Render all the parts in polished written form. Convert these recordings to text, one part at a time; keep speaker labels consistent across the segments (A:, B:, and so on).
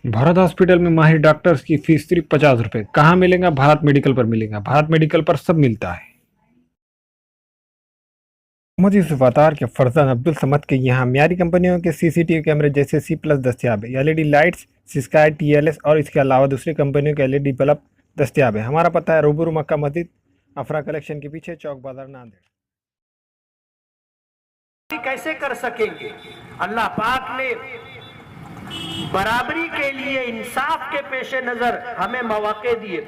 A: Bharat hospital में माहिर doctors की फीस सिर्फ 50 रुपए। कहाँ मिलेगा? भारत मेडिकल पर मिलेगा। भारत मेडिकल पर सब मिलता है। मोहम्मद यूसुफ अतार के फरजान अब्दुल समद के यहाँ मियारी कंपनियों के सीसीटीवी कैमरे जैसे C+ दस्तियाब है। एलईडी लाइट्स, स्काई, TLS और इसके अलावा दूसरी कंपनियों के एलईडी बल्ब दस्तियाब है। हमारा पता है रूबरू मक्का मस्जिद, अफरा कलेक्शन के पीछे, चौक बाजार, नांदेड़।
B: कैसे कर सकेंगे? अल्लाह पाक ने बराबरी के लिए इंसाफ के पेश नजर हमें मौके दिए।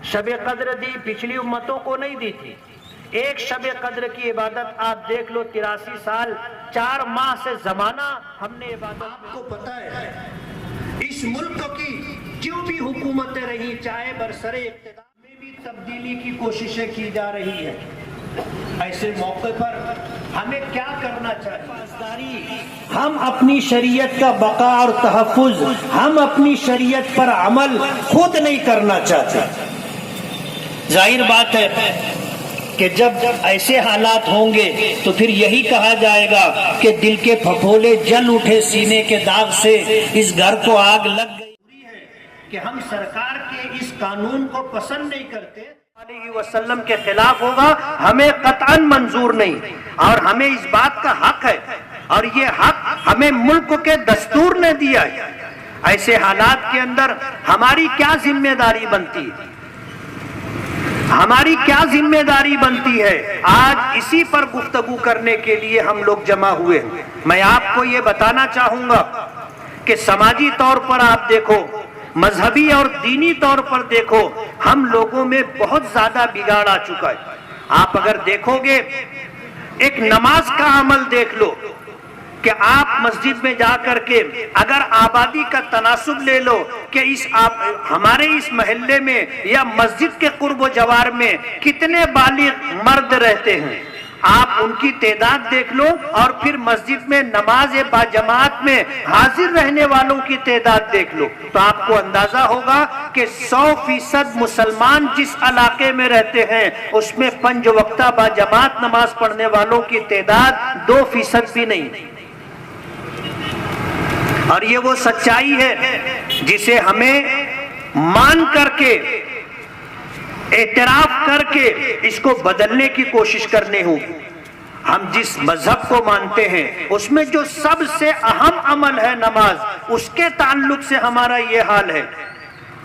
B: शब कद्र दी, पिछली उम्मतों को नहीं दी थी। एक शब कद्र की इबादत आप देख लो, 83 साल 4 माह से जमाना हमने इबादत। आपको पता है इस मुल्क की जो भी हुकूमतें रही, चाहे बरसरे इक़्तिदार में भी तब्दीली की कोशिशें की जा रही है। ऐसे मौके पर हमें क्या करना चाहिए? हम अपनी शरीयत का बका और तहफ़्फ़ुज़, हम अपनी शरीयत पर अमल खुद नहीं करना चाहते। जाहिर बात है कि जब ऐसे हालात होंगे तो फिर यही कहा जाएगा कि दिल के फफोले जल उठे, सीने के दाग से इस घर को आग लग गई है कि हम सरकार के इस कानून को पसंद नहीं करते, वसल्लम के खिलाफ होगा, हमें कतअन मंजूर नहीं। और हमें इस बात का हक है, और ये हक हमें मुल्क के दस्तूर ने दिया है। ऐसे हालात के अंदर हमारी क्या जिम्मेदारी बनती है? हमारी क्या जिम्मेदारी बनती है? आज इसी पर गुफ्तगू करने के लिए हम लोग जमा हुए हैं। मैं आपको ये बताना चाहूंगा कि समाजी तौर पर आप देखो, मजहबी और दीनी तौर पर देखो, हम लोगों में बहुत ज्यादा बिगाड़ आ चुका है। आप अगर देखोगे, एक नमाज का अमल देख लो कि आप मस्जिद में जाकर के अगर आबादी का तनासुब ले लो कि हमारे इस महल्ले में या मस्जिद के कुर्ब जवार में कितने बालिग मर्द रहते हैं, आप उनकी तादाद देख लो, और फिर मस्जिद में नमाज बाजमात में हाजिर रहने वालों की तादाद देख लो, तो आपको अंदाजा होगा कि 100% मुसलमान जिस इलाके में रहते हैं उसमें 5 वक्ता बाजमात नमाज पढ़ने वालों की तादाद 2% भी नहीं। और ये वो सच्चाई है जिसे हमें मान करके, एतराफ करके इसको बदलने की कोशिश करनी होगी। हम जिस मजहब को मानते हैं उसमें जो सबसे अहम अमल है नमाज, उसके ताल्लुक से हमारा ये हाल है।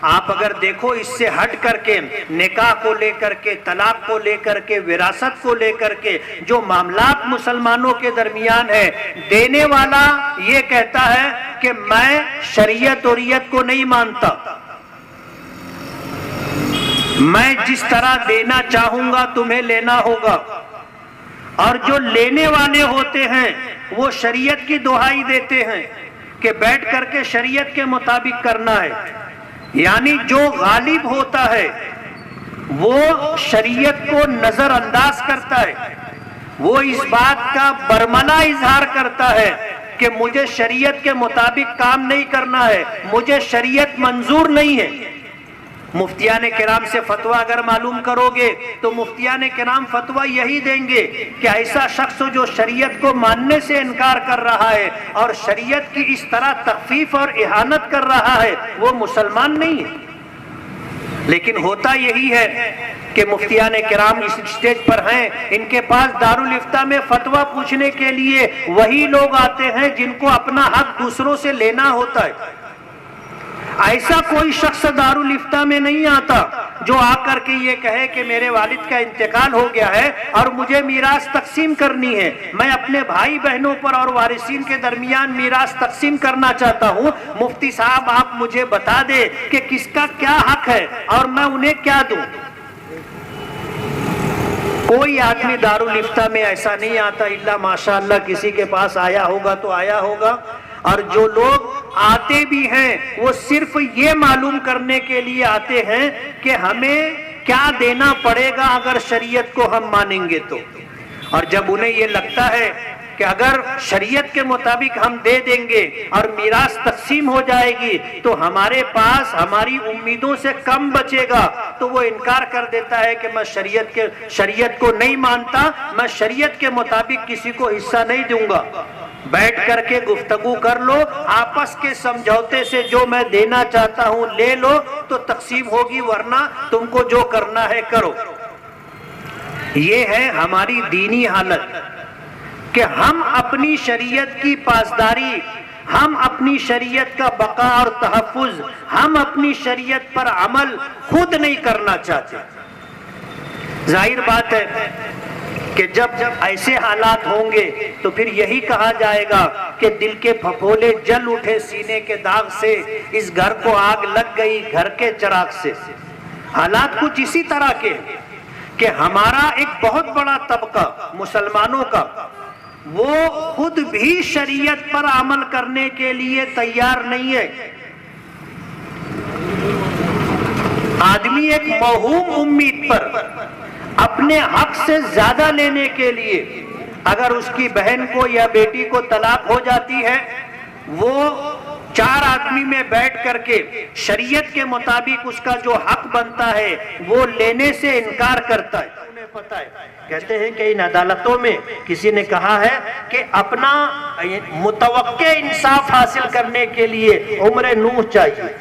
B: आप अगर देखो, इससे हट करके निकाह को लेकर के, तलाक को लेकर के, विरासत को लेकर के जो मामलात मुसलमानों के दरमियान है, देने वाला ये कहता है कि मैं शरीयत औरियत को नहीं मानता, मैं जिस तरह देना चाहूंगा तुम्हें लेना होगा। और जो लेने वाले होते हैं वो शरीयत की दुहाई देते हैं कि बैठ करके शरीयत के मुताबिक करना है। यानी जो गालिब होता है वो शरीयत को नजरअंदाज करता है, वो इस बात का बरमला इजहार करता है कि मुझे शरीयत के मुताबिक काम नहीं करना है, मुझे शरीयत मंजूर नहीं है। मुफ्तियान किराम से फतवा अगर मालूम करोगे तो मुफ्तियान किराम फतवा यही देंगे कि ऐसा शख्स जो शरीयत को मानने से इनकार कर रहा है और शरीयत की इस तरह तखफीफ और इहानत कर रहा है, वो मुसलमान नहीं है। लेकिन होता यही है कि मुफ्तियान किराम इस स्टेज पर हैं, इनके पास दारुल इफ्ता में फतवा पूछने के लिए वही लोग आते हैं जिनको अपना हक दूसरों से लेना होता है। ऐसा कोई शख्स दारुल इफ्ता में नहीं आता जो आकर के ये कहे कि मेरे वालिद का इंतकाल हो गया है और मुझे मीरास तकसीम करनी है, मैं अपने भाई बहनों पर और वारिसीन के दरमियान मीरास तकसीम करना चाहता हूँ, मुफ्ती साहब आप मुझे बता दे कि किसका क्या हक है और मैं उन्हें क्या दूं। कोई आदमी दारुल इफ्ता में ऐसा नहीं आता, इल्ला माशाअल्लाह किसी के पास आया होगा तो आया होगा। और जो लोग आते भी हैं वो सिर्फ ये मालूम करने के लिए आते हैं कि हमें क्या देना पड़ेगा अगर शरीयत को हम मानेंगे तो। और जब उन्हें ये लगता है कि अगर शरीयत के मुताबिक हम दे देंगे और मीरास तकसीम हो जाएगी तो हमारे पास हमारी उम्मीदों से कम बचेगा, तो वो इनकार कर देता है कि मैं शरीयत को नहीं मानता, मैं शरीयत के मुताबिक किसी को हिस्सा नहीं दूंगा। بیٹھ کر کے گفتگو کر لو, آپس کے سمجھوتے سے جو میں دینا چاہتا ہوں لے لو تو تقسیم ہوگی, ورنہ تم کو جو کرنا ہے کرو. یہ ہے ہماری دینی حالت کہ ہم اپنی شریعت کی پاسداری, ہم اپنی شریعت کا بقا اور تحفظ, ہم اپنی شریعت پر عمل خود نہیں کرنا چاہتے. ظاہر بات ہے کہ جب ایسے حالات ہوں گے تو پھر یہی کہا جائے گا کہ دل کے پھپھولے جل اٹھے سینے کے داغ سے, اس گھر کو آگ لگ گئی گھر کے چراغ سے. حالات کچھ اسی طرح کے کہ ہمارا ایک بہت بڑا طبقہ مسلمانوں کا, وہ خود بھی شریعت پر عمل کرنے کے لیے تیار نہیں ہے. آدمی ایک موہوم امید پر اپنے حق سے زیادہ لینے کے لیے اگر اس کی بہن کو یا بیٹی کو طلاق ہو جاتی ہے, وہ 4 آدمی میں بیٹھ کر کے شریعت کے مطابق اس کا جو حق بنتا ہے وہ لینے سے انکار کرتا ہے. پتا ہے, کہتے ہیں کہ ان عدالتوں میں کسی نے کہا ہے کہ اپنا متوقع انصاف حاصل کرنے کے لیے عمر نوح چاہیے,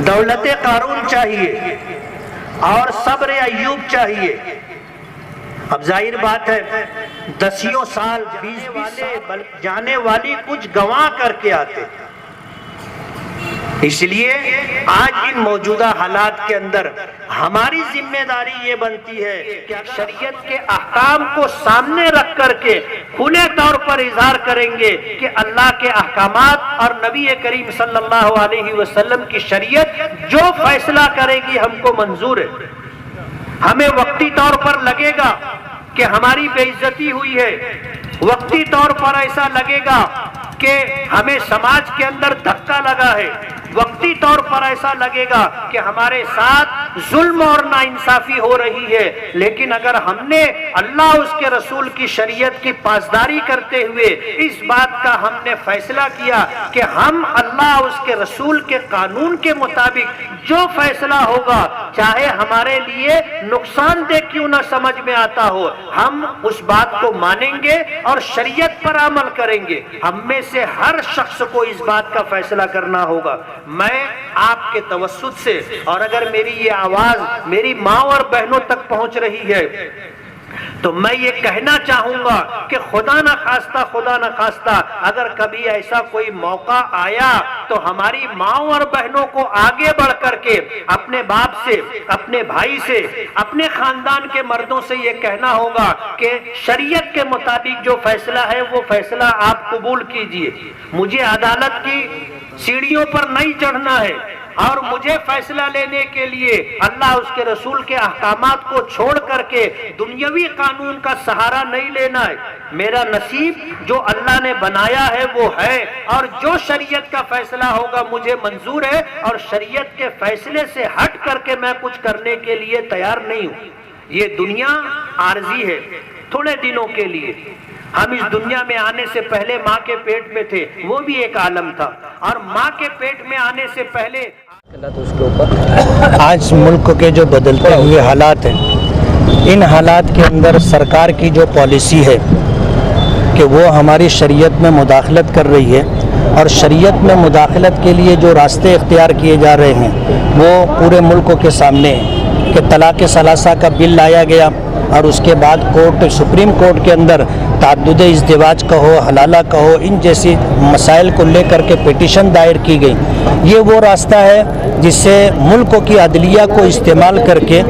B: دولت قارون چاہیے اور صبر ایوب چاہیے. اب ظاہر بات ہے 10 سال 20 سال جانے والی کچھ گنوا کر کے آتے. اس لیے آج ان موجودہ حالات کے اندر ہماری ذمہ داری یہ بنتی ہے کہ شریعت کے احکام کو سامنے رکھ کر کے کھلے طور پر اظہار کریں گے کہ اللہ کے احکامات اور نبی کریم صلی اللہ علیہ وسلم کی شریعت جو فیصلہ کرے گی ہم کو منظور ہے. ہمیں وقتی طور پر لگے گا کہ ہماری بے عزتی ہوئی ہے, وقتی طور پر ایسا لگے گا کہ ہمیں سماج کے اندر دھکا لگا ہے, وقتی طور پر ایسا لگے گا کہ ہمارے ساتھ ظلم اور ناانصافی ہو رہی ہے, لیکن اگر ہم نے اللہ اس کے رسول کی شریعت کی پاسداری کرتے ہوئے اس بات کا ہم نے فیصلہ کیا کہ ہم اللہ اس کے رسول کے قانون کے مطابق جو فیصلہ ہوگا چاہے ہمارے لیے نقصان دہ کیوں نہ سمجھ میں آتا ہو, ہم اس بات کو مانیں گے اور شریعت پر عمل کریں گے. ہم میں سے ہر شخص کو اس بات کا فیصلہ کرنا ہوگا. میں آپ کے توسط سے, اور اگر میری یہ آواز میری ماں اور بہنوں تک پہنچ رہی ہے تو میں یہ کہنا چاہوں گا کہ خدا نہ خواستہ اگر کبھی ایسا کوئی موقع آیا تو ہماری ماں اور بہنوں کو آگے بڑھ کر کے اپنے باپ سے, اپنے بھائی سے, اپنے خاندان کے مردوں سے یہ کہنا ہوگا کہ شریعت کے مطابق جو فیصلہ ہے وہ فیصلہ آپ قبول کیجئے. مجھے عدالت کی سیڑھیوں پر نہیں چڑھنا ہے اور مجھے فیصلہ لینے کے لیے اللہ اس کے رسول کے احکامات کو چھوڑ کر کے دنیاوی قانون کا سہارا نہیں لینا ہے. میرا نصیب جو اللہ نے بنایا ہے وہ ہے, اور جو شریعت کا فیصلہ ہوگا مجھے منظور ہے, اور شریعت کے فیصلے سے ہٹ کر کے میں کچھ کرنے کے لیے تیار نہیں ہوں. یہ دنیا عارضی ہے, تھوڑے دنوں کے لیے. ہم اس دنیا میں آنے سے پہلے ماں کے پیٹ میں تھے, وہ بھی ایک عالم تھا, اور ماں کے پیٹ میں آنے سے پہلے
C: آج ملک کے جو بدلتے ہوئے حالات ہیں, ان حالات کے اندر سرکار کی جو پالیسی ہے کہ وہ ہماری شریعت میں مداخلت کر رہی ہے, اور شریعت میں مداخلت کے لیے جو راستے اختیار کیے جا رہے ہیں وہ پورے ملک کے سامنے ہیں کہ طلاق ثلاثہ کا بل لایا گیا, اور اس کے بعد سپریم کورٹ کے اندر تعدد ازدواج کا ہو, حلالہ کا ہو, ان جیسی مسائل کو لے کر کے پیٹیشن دائر کی گئی. یہ وہ راستہ ہے جس سے ملک کی عدلیہ کو استعمال کر کے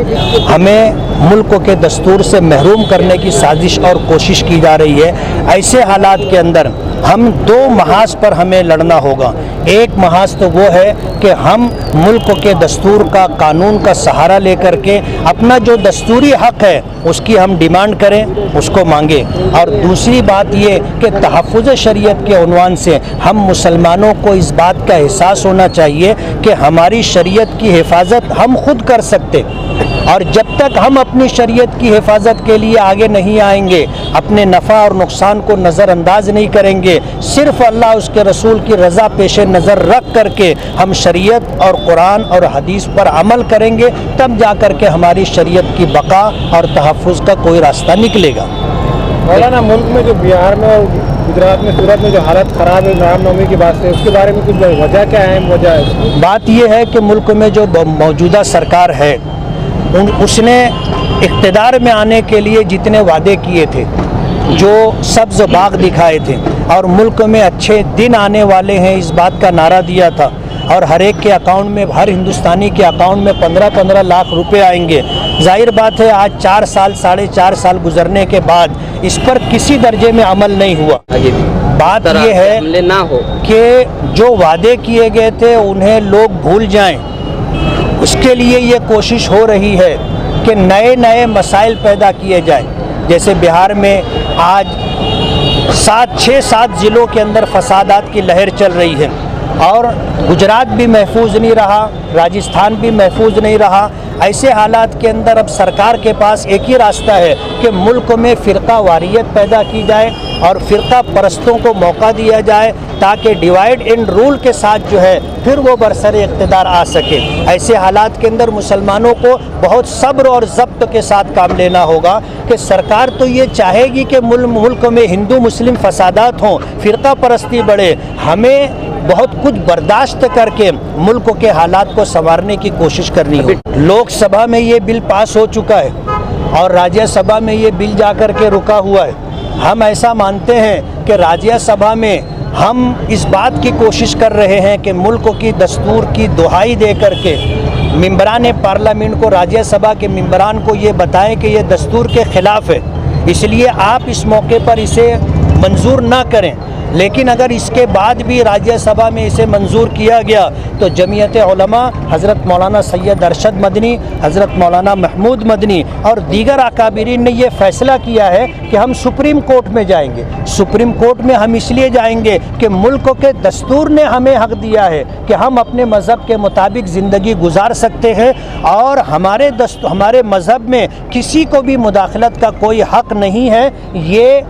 C: ہمیں ملک کے دستور سے محروم کرنے کی سازش اور کوشش کی جا رہی ہے. ایسے حالات کے اندر ہم 2 محاذ پر ہمیں لڑنا ہوگا. ایک محاذ تو وہ ہے کہ ہم ملک کے دستور کا, قانون کا سہارا لے کر کے اپنا جو دستوری حق ہے اس کی ہم ڈیمانڈ کریں, اس کو مانگیں. اور دوسری بات یہ کہ تحفظ شریعت کے عنوان سے ہم مسلمانوں کو اس بات کا احساس ہونا چاہیے کہ ہماری شریعت کی حفاظت ہم خود کر سکتے, اور جب تک ہم اپنی شریعت کی حفاظت کے لیے آگے نہیں آئیں گے, اپنے نفع اور نقصان کو نظر انداز نہیں کریں گے, صرف اللہ اس کے رسول کی رضا پیش نظر رکھ کر کے ہم شریعت اور قرآن اور حدیث پر عمل کریں گے, تب جا کر کے ہماری شریعت کی بقا اور تحفظ کا کوئی راستہ نکلے گا.
A: मौलाना, मुल्क में जो बिहार में और गुजरात में, सूरत में जो हालत ख़राब है रामनवमी की बात से, उसके बारे में कुछ वजह क्या है? वजह है
C: बात यह है कि मुल्क में जो मौजूदा सरकार है उसने इक़्तिदार में आने के लिए जितने वादे किए थे, जो सब्ज़ बाग दिखाए थे और मुल्क में अच्छे दिन आने वाले हैं, इस बात का नारा दिया था और हर एक के अकाउंट में, हर हिंदुस्तानी के अकाउंट में 15-15 लाख रुपए आएंगे। जाहिर बात है आज 4 साल 4.5 साल गुजरने के बाद इस पर किसी दर्जे में अमल नहीं हुआ। बात यह है
D: ना हो
C: कि जो वादे किए गए थे उन्हें लोग भूल जाएं, उसके लिए ये कोशिश हो रही है कि नए नए मसाइल पैदा किए जाएं। जैसे बिहार में आज 6-7 ज़िलों के अंदर फसादात की लहर चल रही है और गुजरात भी महफूज नहीं रहा, राजस्थान भी महफूज नहीं रहा। ऐसे हालात के अंदर अब सरकार के पास एक ही रास्ता है कि मुल्क में फ़िरका वारियत पैदा की जाए और फ़िरका परस्तों को मौका दिया जाए ताकि डिवाइड एंड रूल के साथ जो है फिर वो बरसर इक़्तिदार आ सके। ऐसे हालात के अंदर मुसलमानों को बहुत सब्र और ज़ब्त के साथ काम लेना होगा कि सरकार तो ये चाहेगी कि मुल्क में हिंदू मुस्लिम फसादात हों, फ़िरका परस्ती बढ़े, हमें बहुत कुछ बर्दाश्त करके मुल्क के हालात को संवारने की कोशिश करनी होगी। लोकसभा में ये बिल पास हो चुका है और राज्यसभा में ये बिल जाकर के रुका हुआ है। हम ऐसा मानते हैं कि राज्यसभा में हम इस बात की कोशिश कर रहे हैं कि मुल्क की दस्तूर की दुहाई दे करके मेंबरान पार्लियामेंट को, राज्यसभा के मेंबरान को ये बताएं कि ये दस्तूर के ख़िलाफ़ है, इसलिए आप इस मौके पर इसे मंजूर ना करें। लेकिन अगर इसके बाद भी राज्यसभा में इसे मंजूर किया गया तो जमीयत उलमा, हज़रत मौलाना सैयद अरशद मदनी, हज़रत मौलाना महमूद मदनी और दीगर अकाबिरीन ने ये फ़ैसला किया है कि हम सुप्रीम कोर्ट में जाएंगे। सुप्रीम कोर्ट में हम इसलिए जाएंगे कि मुल्क के दस्तूर ने हमें हक़ दिया है कि हम अपने मज़हब के मुताबिक ज़िंदगी गुजार सकते हैं और हमारे मज़हब में किसी को भी मुदाखलत का कोई हक़ नहीं है। ये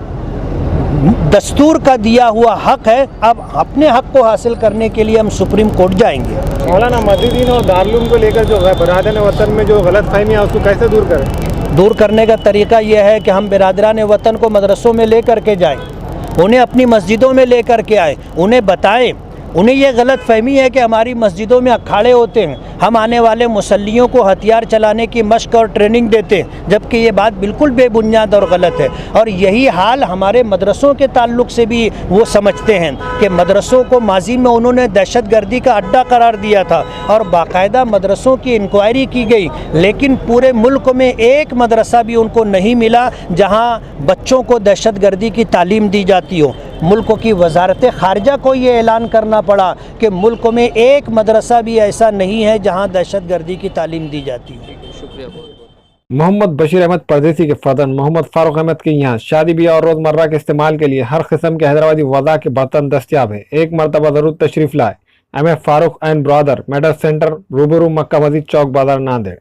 C: दस्तूर का दिया हुआ हक़ है। अब अपने हक़ को हासिल करने के लिए हम सुप्रीम कोर्ट जाएंगे।
A: मौलाना, मस्जिदीन और दारुल को लेकर जो बिरादरान वतन में जो गलत फहमी है उसको कैसे दूर करें?
C: दूर करने का तरीका यह है कि हम बिरादरान वतन को मदरसों में ले कर के जाएँ, उन्हें अपनी मस्जिदों में ले कर के आएँ, उन्हें बताएँ। उन्हें यह गलत फहमी है कि हमारी मस्जिदों में अखाड़े होते हैं, हम आने वाले मुसल्लियों को हथियार चलाने की मशक और ट्रेनिंग देते हैं, जबकि ये बात बिल्कुल बेबुनियाद और गलत है। और यही हाल हमारे मदरसों के ताल्लुक़ से भी वो समझते हैं कि मदरसों को माजी में उन्होंने दहशतगर्दी का अड्डा करार दिया था और बाकायदा मदरसों की इंक्वायरी की गई, लेकिन पूरे मुल्क में एक मदरसा भी उनको नहीं मिला जहाँ बच्चों को दहशतगर्दी की तालीम दी जाती हो। मुल्क की वजारत ख़ारिजा को ये ऐलान करना पड़ा कि मुल्क में एक मदरसा भी ऐसा नहीं है जहां दहशतगर्दी की तालीम दी जाती है।
D: शुक्रिया बहुत बहुत।
A: मोहम्मद बशीर अहमद परदेसी के फर्जंद मोहम्मद फारूक अहमद के यहाँ शादी ब्याह और रोज़मर्रा के इस्तेमाल के लिए हर किस्म के हैदराबादी वज़ा के बर्तन दस्तियाब है। एक मरतबा ज़रूर तशरीफ़ लाए। M Farooq and brother medal centre, रूबरू मक्का मस्जिद चौक, बाजार, नांदेड़।